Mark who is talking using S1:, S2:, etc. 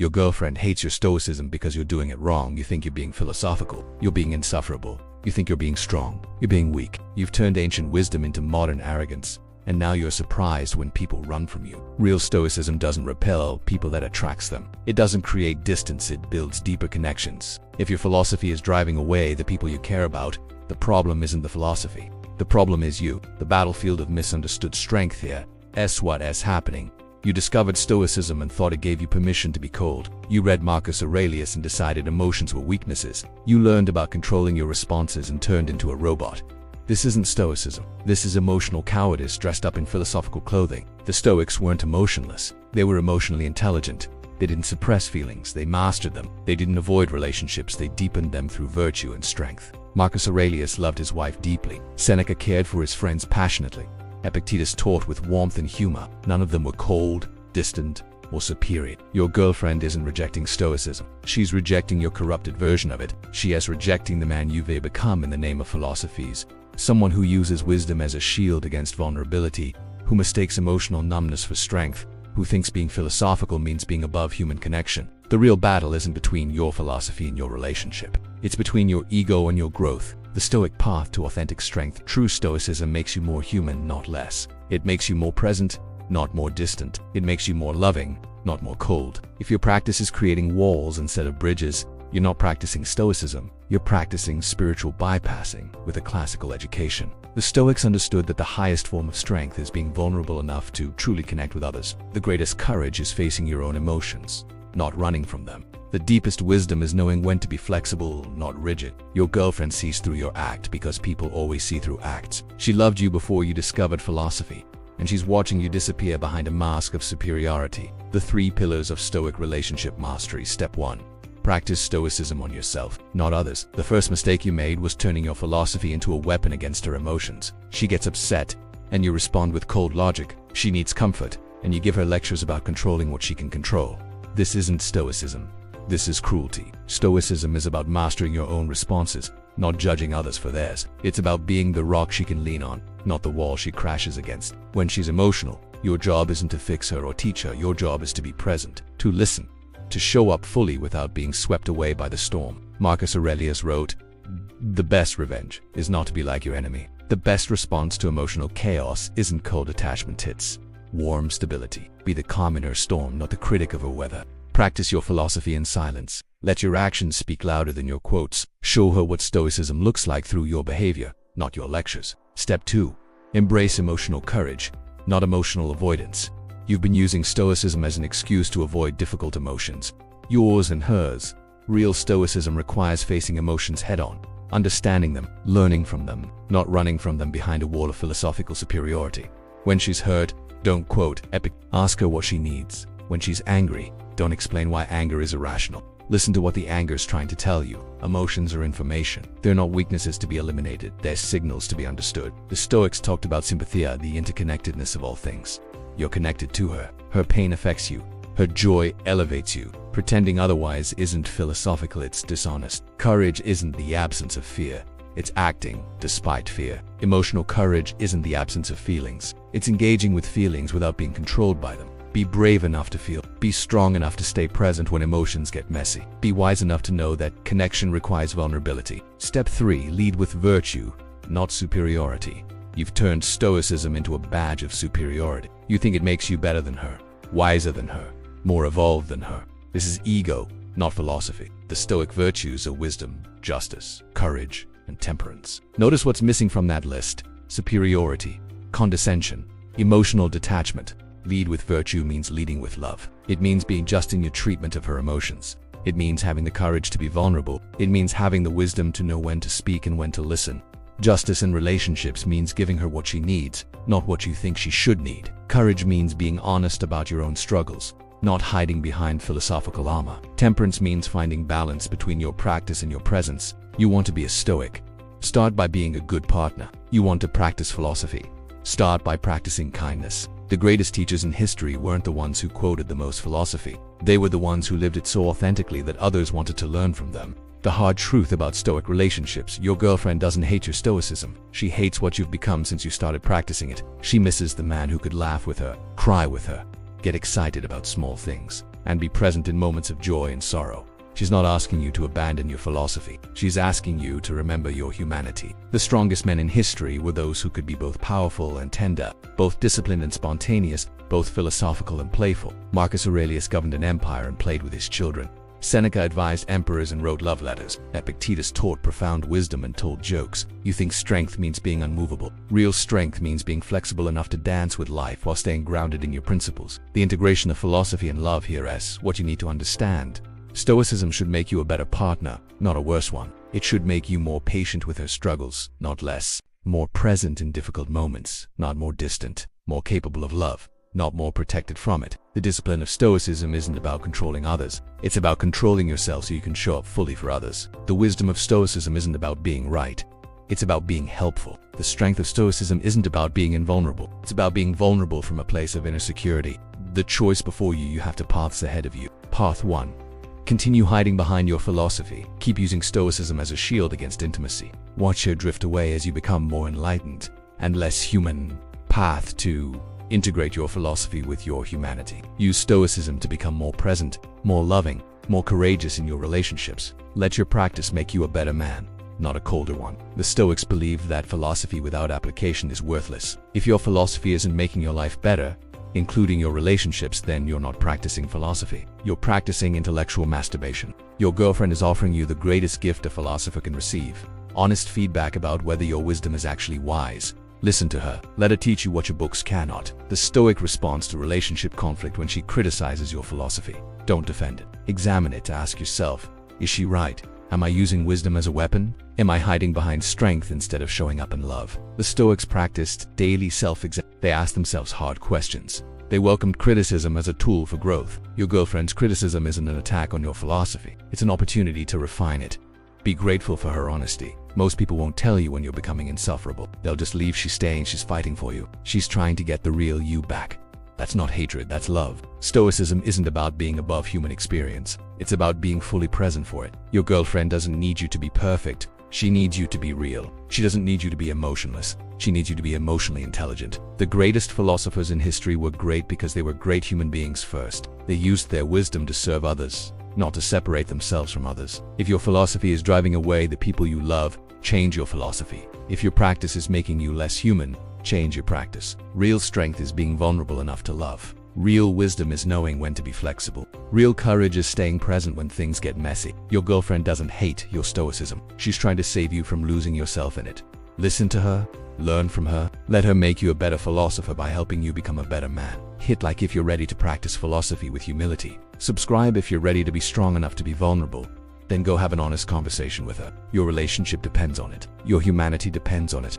S1: Your girlfriend hates your stoicism because you're doing it wrong. You think you're being philosophical. You're being insufferable. You think you're being strong. You're being weak. You've turned ancient wisdom into modern arrogance. And now you're surprised when people run from you. Real stoicism doesn't repel people, that attracts them. It doesn't create distance, it builds deeper connections. If your philosophy is driving away the people you care about, the problem isn't the philosophy. The problem is you. The battlefield of misunderstood strength here. What's happening? You discovered stoicism and thought it gave you permission to be cold. You read Marcus Aurelius and decided emotions were weaknesses. You learned about controlling your responses and turned into a robot. This isn't stoicism. This is emotional cowardice dressed up in philosophical clothing. The Stoics weren't emotionless. They were emotionally intelligent. They didn't suppress feelings, they mastered them. They didn't avoid relationships, they deepened them through virtue and strength. Marcus Aurelius loved his wife deeply. Seneca cared for his friends passionately. Epictetus taught with warmth and humor. None of them were cold, distant, or superior. Your girlfriend isn't rejecting stoicism. She's rejecting your corrupted version of it. She is rejecting the man you've become in the name of philosophies. Someone who uses wisdom as a shield against vulnerability, who mistakes emotional numbness for strength, who thinks being philosophical means being above human connection. The real battle isn't between your philosophy and your relationship. It's between your ego and your growth. The Stoic path to authentic strength. True stoicism makes you more human, not less. It makes you more present, not more distant. It makes you more loving, not more cold. If your practice is creating walls instead of bridges, you're not practicing stoicism. You're practicing spiritual bypassing with a classical education. The Stoics understood that the highest form of strength is being vulnerable enough to truly connect with others. The greatest courage is facing your own emotions, not running from them. The deepest wisdom is knowing when to be flexible, not rigid. Your girlfriend sees through your act because people always see through acts. She loved you before you discovered philosophy, and she's watching you disappear behind a mask of superiority. The 3 pillars of Stoic relationship mastery. Step 1. Practice stoicism on yourself, not others. The first mistake you made was turning your philosophy into a weapon against her emotions. She gets upset, and you respond with cold logic. She needs comfort, and you give her lectures about controlling what she can control. This isn't stoicism. This is cruelty. Stoicism is about mastering your own responses, not judging others for theirs. It's about being the rock she can lean on, not the wall she crashes against. When she's emotional, your job isn't to fix her or teach her. Your job is to be present, to listen, to show up fully without being swept away by the storm. Marcus Aurelius wrote, "The best revenge is not to be like your enemy." The best response to emotional chaos isn't cold attachment, it's warm stability. Be the calm in her storm, not the critic of her weather. Practice your philosophy in silence. Let your actions speak louder than your quotes. Show her what stoicism looks like through your behavior, not your lectures. Step 2. Embrace emotional courage, not emotional avoidance. You've been using stoicism as an excuse to avoid difficult emotions, yours and hers. Real stoicism requires facing emotions head-on, understanding them, learning from them, not running from them behind a wall of philosophical superiority. When she's hurt, don't quote epic. Ask her what she needs. When she's angry, don't explain why anger is irrational. Listen to what the anger is trying to tell you. Emotions are information. They're not weaknesses to be eliminated. They're signals to be understood. The Stoics talked about sympathia, the interconnectedness of all things. You're connected to her. Her pain affects you. Her joy elevates you. Pretending otherwise isn't philosophical, it's dishonest. Courage isn't the absence of fear. It's acting despite fear. Emotional courage isn't the absence of feelings. It's engaging with feelings without being controlled by them. Be brave enough to feel. Be strong enough to stay present when emotions get messy. Be wise enough to know that connection requires vulnerability. Step 3. Lead with virtue, not superiority. You've turned stoicism into a badge of superiority. You think it makes you better than her, wiser than her, more evolved than her. This is ego, not philosophy. The Stoic virtues are wisdom, justice, courage, and temperance. Notice what's missing from that list: superiority, condescension, emotional detachment. Lead with virtue means leading with love. It means being just in your treatment of her emotions. It means having the courage to be vulnerable. It means having the wisdom to know when to speak and when to listen. Justice in relationships means giving her what she needs, not what you think she should need. Courage means being honest about your own struggles, not hiding behind philosophical armor. Temperance means finding balance between your practice and your presence. You want to be a Stoic? Start by being a good partner. You want to practice philosophy? Start by practicing kindness. The greatest teachers in history weren't the ones who quoted the most philosophy. They were the ones who lived it so authentically that others wanted to learn from them. The hard truth about Stoic relationships: your girlfriend doesn't hate your stoicism. She hates what you've become since you started practicing it. She misses the man who could laugh with her, cry with her, get excited about small things. and be present in moments of joy and sorrow. She's not asking you to abandon your philosophy. She's asking you to remember your humanity. The strongest men in history were those who could be both powerful and tender, both disciplined and spontaneous, both philosophical and playful. Marcus Aurelius governed an empire and played with his children. Seneca advised emperors and wrote love letters. Epictetus taught profound wisdom and told jokes. You think strength means being unmovable. Real strength means being flexible enough to dance with life while staying grounded in your principles. The integration of philosophy and love here is what you need to understand. Stoicism should make you a better partner, not a worse one. It should make you more patient with her struggles, not less. More present in difficult moments, not more distant. More capable of love, not more protected from it. The discipline of Stoicism isn't about controlling others. It's about controlling yourself so you can show up fully for others. The wisdom of Stoicism isn't about being right. It's about being helpful. The strength of Stoicism isn't about being invulnerable. It's about being vulnerable from a place of inner security. The choice before you have two paths ahead of you. Path 1. Continue hiding behind your philosophy. Keep using Stoicism as a shield against intimacy. Watch her drift away as you become more enlightened and less human. Path 2. Integrate your philosophy with your humanity. Use Stoicism to become more present, more loving, more courageous in your relationships. Let your practice make you a better man, not a colder one. The Stoics believed that philosophy without application is worthless. If your philosophy isn't making your life better, including your relationships, then you're not practicing philosophy. You're practicing intellectual masturbation. Your girlfriend is offering you the greatest gift a philosopher can receive: honest feedback about whether your wisdom is actually wise. Listen to her. Let her teach you what your books cannot. The Stoic response to relationship conflict when she criticizes your philosophy: don't defend it. Examine it to ask yourself, is she right? Am I using wisdom as a weapon? Am I hiding behind strength instead of showing up in love? The Stoics practiced daily self-examination. They asked themselves hard questions. They welcomed criticism as a tool for growth. Your girlfriend's criticism isn't an attack on your philosophy. It's an opportunity to refine it. Be grateful for her honesty. Most people won't tell you when you're becoming insufferable. They'll just leave. She's staying, she's fighting for you. She's trying to get the real you back. That's not hatred, that's love. Stoicism isn't about being above human experience. It's about being fully present for it. Your girlfriend doesn't need you to be perfect. She needs you to be real. She doesn't need you to be emotionless. She needs you to be emotionally intelligent. The greatest philosophers in history were great because they were great human beings first. They used their wisdom to serve others, not to separate themselves from others. If your philosophy is driving away the people you love, change your philosophy. If your practice is making you less human, change your practice. Real strength is being vulnerable enough to love. Real wisdom is knowing when to be flexible. Real courage is staying present when things get messy. Your girlfriend doesn't hate your Stoicism. She's trying to save you from losing yourself in it. Listen to her, learn from her, let her make you a better philosopher by helping you become a better man. Hit like if you're ready to practice philosophy with humility. Subscribe if you're ready to be strong enough to be vulnerable. Then go have an honest conversation with her. Your relationship depends on it. Your humanity depends on it.